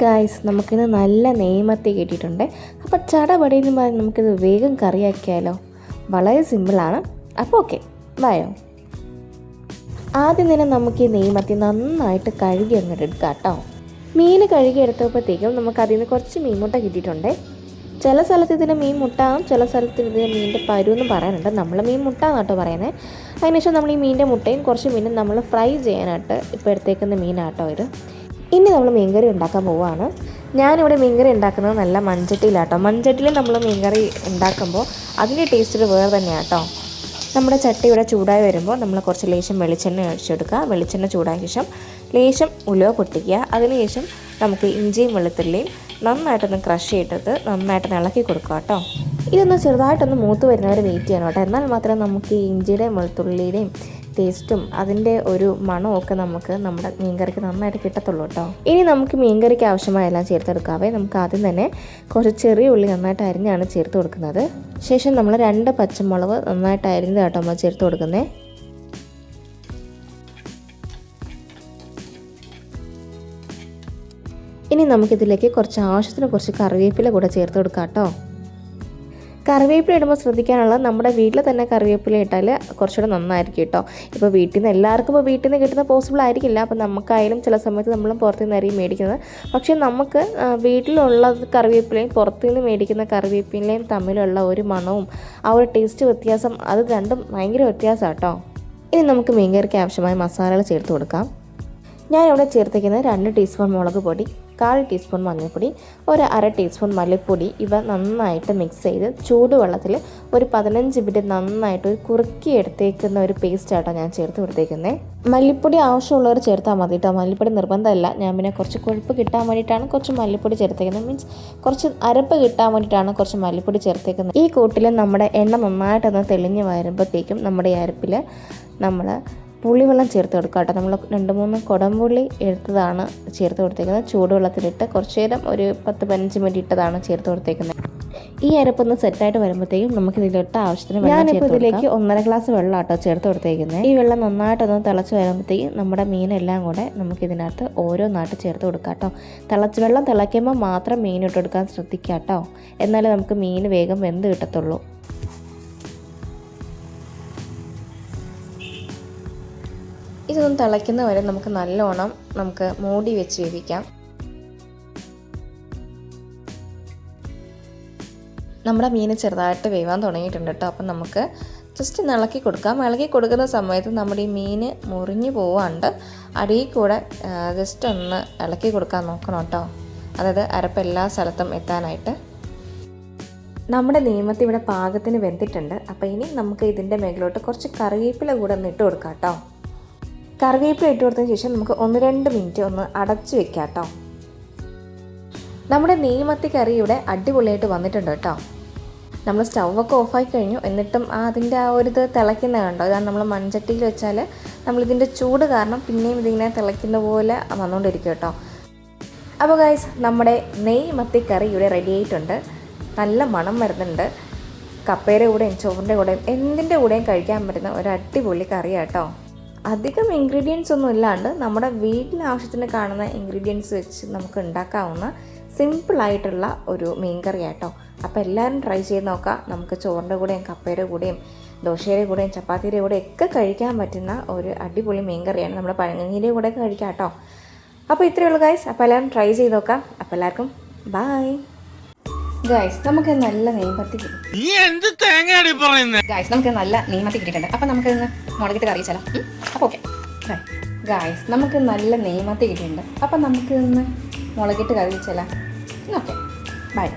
Guys, നമുക്കിന്ന് നല്ല നെയ്മത്തി കിട്ടിയിട്ടുണ്ട്. അപ്പോൾ ചടപടിയെന്ന് പറഞ്ഞ് നമുക്കിത് വേഗം കറിയാക്കിയാലോ? വളരെ സിമ്പിളാണ്. അപ്പോൾ ഓക്കെ, വായോ. ആദ്യം തന്നെ നമുക്ക് ഈ നെയ്മത്തി നന്നായിട്ട് കഴുകി അങ്ങോട്ട് എടുക്കാം കേട്ടോ. മീൻ കഴുകി എടുത്തപ്പോഴത്തേക്കും നമുക്ക് അതിൽ നിന്ന് കുറച്ച് മീൻമുട്ട കിട്ടിയിട്ടുണ്ട്. ചില സ്ഥലത്ത് ഇതിന് മീൻ മുട്ടാകും, ചില സ്ഥലത്ത് ഇതിന് മീനിൻ്റെ പരുവെന്ന് പറയാനുണ്ട്. നമ്മൾ മീൻ മുട്ടാന്ന് കേട്ടോ പറയുന്നത്. അതിനുശേഷം നമ്മൾ ഈ മീനിൻ്റെ മുട്ടയും കുറച്ച് മീനും നമ്മൾ ഫ്രൈ ചെയ്യാനായിട്ട് ഇപ്പോൾ എടുത്തേക്കുന്ന മീനാട്ടോ ഇത്. ഇനി നമ്മൾ മീൻകറി ഉണ്ടാക്കാൻ പോവുകയാണ്. ഞാനിവിടെ മീൻകറി ഉണ്ടാക്കുന്നത് നല്ല മൺചട്ടിയിലാട്ടോ. മൺചട്ടിയിൽ നമ്മൾ മീൻകറി ഉണ്ടാക്കുമ്പോൾ അതിൻ്റെ ടേസ്റ്റ് വേറെ തന്നെയാണ് കേട്ടോ. നമ്മുടെ ചട്ടി ഇവിടെ ചൂടായി വരുമ്പോൾ നമ്മൾ കുറച്ച് ലേശം വെളിച്ചെണ്ണ ഒഴിച്ചെടുക്കുക. വെളിച്ചെണ്ണ ചൂടായ ശേഷം ലേശം ഉലുവ പൊട്ടിക്കുക. അതിനുശേഷം നമുക്ക് ഇഞ്ചിയും വെളുത്തുള്ളിയും നന്നായിട്ടൊന്ന് ക്രഷ് ചെയ്തിട്ട് നന്നായിട്ട് ഇളക്കി കൊടുക്കുക കേട്ടോ. ഇതൊന്ന് ചെറുതായിട്ടൊന്ന് മൂത്ത് വരുന്നവരെ വെയിറ്റ് ചെയ്യണം കേട്ടോ. എന്നാൽ മാത്രമേ നമുക്ക് ഈ ഇഞ്ചിയുടെയും വെളുത്തുള്ളിയുടെയും ടേസ്റ്റും അതിൻ്റെ ഒരു മണവും ഒക്കെ നമുക്ക് നമ്മുടെ മീൻകറിക്ക് നന്നായിട്ട് കിട്ടത്തുള്ളൂ കേട്ടോ. ഇനി നമുക്ക് മീൻകറിക്ക് ആവശ്യമായ എല്ലാം ചേർത്തെടുക്കാവേ. നമുക്ക് ആദ്യം തന്നെ കുറച്ച് ചെറിയ ഉള്ളി നന്നായിട്ട് അരിഞ്ഞാണ് ചേർത്ത് കൊടുക്കുന്നത്. ശേഷം നമ്മൾ 2 പച്ചമുളക് നന്നായിട്ട് അരിഞ്ഞ് കേട്ടോ നമ്മൾ ചേർത്ത് കൊടുക്കുന്നത്. ഇനി നമുക്കിതിലേക്ക് കുറച്ച് ആവശ്യത്തിന് കുറച്ച് കറിവേപ്പില കൂടെ ചേർത്ത് കൊടുക്കാം കേട്ടോ. കറിവേപ്പില ഇടുമ്പോൾ ശ്രദ്ധിക്കാനുള്ളത്, നമ്മുടെ വീട്ടിൽ തന്നെ കറിവേപ്പില ഇട്ടാൽ കുറച്ചുകൂടെ നന്നായിരിക്കും കേട്ടോ. ഇപ്പോൾ വീട്ടിൽ നിന്ന് എല്ലാവർക്കും വീട്ടിൽ നിന്ന് കിട്ടുന്ന പോസിബിൾ ആയിരിക്കില്ല. അപ്പോൾ നമുക്കായാലും ചില സമയത്ത് നമ്മൾ പുറത്തു നിന്നായിരിക്കും മേടിക്കുന്നത്. പക്ഷേ നമുക്ക് വീട്ടിലുള്ള കറിവേപ്പിലയും പുറത്തു നിന്ന് മേടിക്കുന്ന കറിവേപ്പിലയും തമ്മിലുള്ള ഒരു മണവും ആ ഒരു ടേസ്റ്റ് വ്യത്യാസം, അത് രണ്ടും ഭയങ്കര വ്യത്യാസമാണ് കേട്ടോ. ഇനി നമുക്ക് മീൻകറിക്ക് ആവശ്യമായ മസാലകൾ ചേർത്ത് കൊടുക്കാം. ഞാനിവിടെ ചേർത്തിരിക്കുന്നത് 2 ടീസ്പൂൺ മുളക് പൊടി, 1/4 ടീസ്പൂൺ മഞ്ഞൾപ്പൊടി, 1/2 ടീസ്പൂൺ മല്ലിപ്പൊടി. ഇവ നന്നായിട്ട് മിക്സ് ചെയ്ത് ചൂടുവെള്ളത്തിൽ ഒരു 15 മിനിറ്റ് നന്നായിട്ട് കുറുക്കി എടുത്തേക്കുന്ന ഒരു പേസ്റ്റായിട്ടോ ഞാൻ ചേർത്ത് കൊടുത്തേക്കുന്നത്. മല്ലിപ്പൊടി ആവശ്യമുള്ളവർ ചേർത്താൽ മതി കേട്ടോ. മല്ലിപ്പൊടി നിർബന്ധമല്ല. ഞാൻ പിന്നെ കുറച്ച് കൊഴുപ്പ് കിട്ടാൻ വേണ്ടിയിട്ടാണ് കുറച്ച് മല്ലിപ്പൊടി ചേർത്തേക്കുന്നത്. മീൻസ് കുറച്ച് അരപ്പ് കിട്ടാൻ വേണ്ടിയിട്ടാണ് കുറച്ച് മല്ലിപ്പൊടി ചേർത്തേക്കുന്നത്. ഈ കൂട്ടിൽ നമ്മുടെ എണ്ണ നന്നായിട്ടൊന്ന് തെളിഞ്ഞ് വരുമ്പോഴത്തേക്കും നമ്മുടെ ഈ അരപ്പിൽ നമ്മൾ പുളിവെള്ളം ചേർത്ത് കൊടുക്കുക കേട്ടോ. നമ്മൾ 2-3 കുടംപുള്ളി എടുത്തതാണ് ചേർത്ത് കൊടുത്തേക്കുന്നത്. ചൂടുവെള്ളത്തിലിട്ട് കുറച്ച് നേരം ഒരു 10-15 മിനിറ്റ് ഇട്ടതാണ് ചേർത്ത് കൊടുത്തേക്കുന്നത്. ഈ അരപ്പൊന്ന് സെറ്റായിട്ട് വരുമ്പോഴത്തേക്കും നമുക്ക് ഇതിലിട്ട് ആവശ്യത്തിന് വെള്ളം ചേർത്ത് കൊടുക്കാം. ഇതിലേക്ക് 1.5 ഗ്ലാസ് വെള്ളം കേട്ടോ ചേർത്ത് കൊടുത്തേക്കുന്നത്. ഈ വെള്ളം നന്നായിട്ടൊന്ന് തിളച്ച് വരുമ്പോഴത്തേക്കും നമ്മുടെ മീനെല്ലാം കൂടെ നമുക്കിതിനകത്ത് ഓരോന്നായിട്ട് ചേർത്ത് കൊടുക്കാം കേട്ടോ. വെള്ളം തിളയ്ക്കുമ്പോൾ മാത്രം മീൻ ഇട്ട് കൊടുക്കാൻ ശ്രദ്ധിക്കുക കേട്ടോ. എന്നാലേ നമുക്ക് മീൻ വേഗം വെന്ത് കിട്ടത്തുള്ളൂ. ഇതൊന്ന് തിളയ്ക്കുന്ന വരെ നമുക്ക് നല്ലോണം മൂടി വെച്ച് വേവിക്കാം. നമ്മുടെ മീൻ ചെറുതായിട്ട് വേവാൻ തുടങ്ങിയിട്ടുണ്ട് കേട്ടോ. അപ്പം നമുക്ക് ജസ്റ്റ് ഒന്ന് ഇളക്കി കൊടുക്കാം. ഇളക്കി കൊടുക്കുന്ന സമയത്ത് നമ്മുടെ ഈ മീൻ മുറിഞ്ഞു പോവാണ്ട് അടിയിൽ കൂടെ ജസ്റ്റ് ഒന്ന് ഇളക്കി കൊടുക്കാൻ നോക്കണം കേട്ടോ. അതായത് അരപ്പ് എല്ലാ സ്ഥലത്തും എത്താനായിട്ട്. നമ്മുടെ നെയ്മത്തി ഇവിടെ പാകത്തിന് വെന്തിട്ടുണ്ട്. അപ്പോൾ ഇനി നമുക്ക് ഇതിൻ്റെ മേഖലോട്ട് കുറച്ച് കറിവേപ്പില കൂടെ ഒന്ന് ഇട്ട് കൊടുക്കാം കേട്ടോ. കറിവേപ്പില ഇട്ട് കൊടുത്തതിന് ശേഷം നമുക്ക് 1-2 മിനിറ്റ് ഒന്ന് അടച്ചു വെക്കാം കേട്ടോ. നമ്മുടെ നെയ്മത്തി കറി ഇവിടെ അടിപൊളിയായിട്ട് വന്നിട്ടുണ്ട് കേട്ടോ. നമ്മൾ സ്റ്റൗവൊക്കെ ഓഫാക്കി കഴിഞ്ഞു. എന്നിട്ടും അതിൻ്റെ ആ ഒരു ഇത് തിളയ്ക്കുന്നത് കണ്ടോ. ഇതാണ് നമ്മൾ മൺചട്ടിയിൽ വെച്ചാൽ നമ്മളിതിൻ്റെ ചൂട് കാരണം പിന്നെയും ഇതിങ്ങനെ തിളയ്ക്കുന്ന പോലെ വന്നുകൊണ്ടിരിക്കും കേട്ടോ. അപ്പോൾ ഗൈസ്, നമ്മുടെ നെയ്മത്തി കറി ഇവിടെ റെഡി ആയിട്ടുണ്ട്. നല്ല മണം വരുന്നുണ്ട്. കപ്പയുടെ കൂടെയും ചോറിൻ്റെ കൂടെയും എന്തിൻ്റെ കൂടെയും കഴിക്കാൻ പറ്റുന്ന ഒരു അടിപൊളി കറിയാണ് കേട്ടോ. അധികം ഇൻഗ്രീഡിയൻസ് ഒന്നും ഇല്ലാണ്ട് നമ്മുടെ വീട്ടിൽ ആവശ്യത്തിന് കാണുന്ന ഇൻഗ്രീഡിയൻസ് വെച്ച് നമുക്ക് ഉണ്ടാക്കാവുന്ന സിമ്പിളായിട്ടുള്ള ഒരു മീൻ കറി കേട്ടോ. അപ്പോൾ എല്ലാവരും ട്രൈ ചെയ്ത് നോക്കാം. നമുക്ക് ചോറിൻ്റെ കൂടെയും കപ്പയുടെ കൂടെയും ദോശയുടെ കൂടെയും ചപ്പാത്തിയുടെ കൂടെയും ഒക്കെ കഴിക്കാൻ പറ്റുന്ന ഒരു അടിപൊളി മീൻ കറിയാണ്. നമ്മുടെ പഴങ്കഞ്ഞിയുടെ കൂടെ കഴിക്കാം കേട്ടോ. അപ്പോൾ ഇത്രയേ ഉള്ളൂ ഗൈസ്. അപ്പോൾ എല്ലാവരും ട്രൈ ചെയ്ത് നോക്കാം. അപ്പോൾ എല്ലാവർക്കും ബൈ. ഗൈസ്, നമുക്ക് നല്ല നെയ്മത്തി കിട്ടിയിട്ടുണ്ട്. അപ്പം നമുക്കിന്ന് മുളകിട്ട് കറിയിച്ചാലോ? അപ്പോൾ ഓക്കെ ഗൈസ്, നമുക്ക് നല്ല നെയ്മത്തി കിട്ടിയിട്ടുണ്ട്. അപ്പം നമുക്കിന്ന് മുളകിട്ട് കറിയിച്ചാലോ? Okay, by.